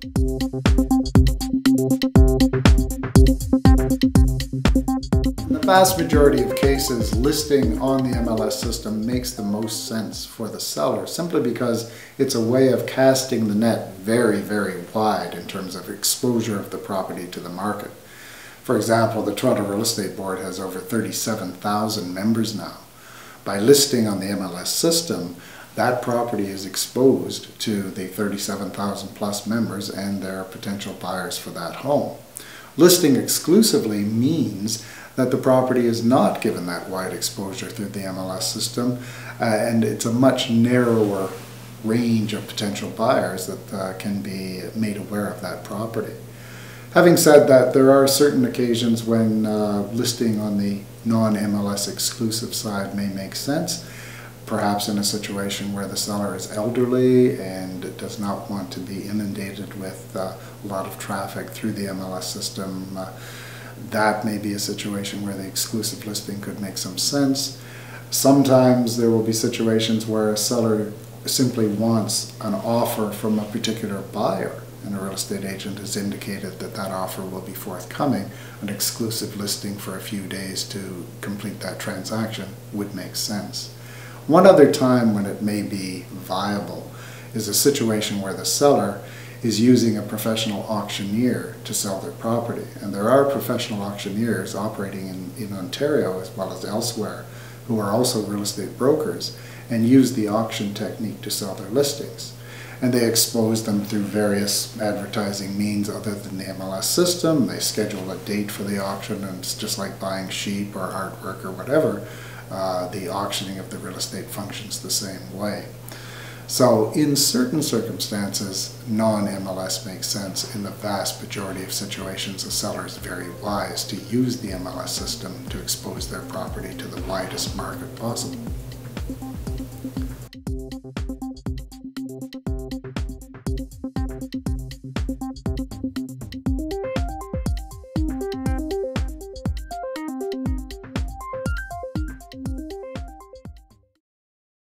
In the vast majority of cases, listing on the MLS system makes the most sense for the seller, simply because it's a way of casting the net very, very wide in terms of exposure of the property to the market. For example, the Toronto Real Estate Board has over 37,000 members now. By listing on the MLS system, that property is exposed to the 37,000 plus members and their potential buyers for that home. Listing exclusively means that the property is not given that wide exposure through the MLS system, and it's a much narrower range of potential buyers that can be made aware of that property. Having said that, there are certain occasions when listing on the non-MLS exclusive side may make sense. Perhaps in a situation where the seller is elderly and does not want to be inundated with a lot of traffic through the MLS system. That may be a situation where the exclusive listing could make some sense. Sometimes there will be situations where a seller simply wants an offer from a particular buyer, and a real estate agent has indicated that that offer will be forthcoming. An exclusive listing for a few days to complete that transaction would make sense. One other time when it may be viable is a situation where the seller is using a professional auctioneer to sell their property. And there are professional auctioneers operating in Ontario as well as elsewhere who are also real estate brokers and use the auction technique to sell their listings. And they expose them through various advertising means other than the MLS system. They schedule a date for the auction, and it's just like buying sheep or artwork or whatever. The auctioning of the real estate functions the same way. So in certain circumstances, non-MLS makes sense. In the vast majority of situations, a seller is very wise to use the MLS system to expose their property to the widest market possible.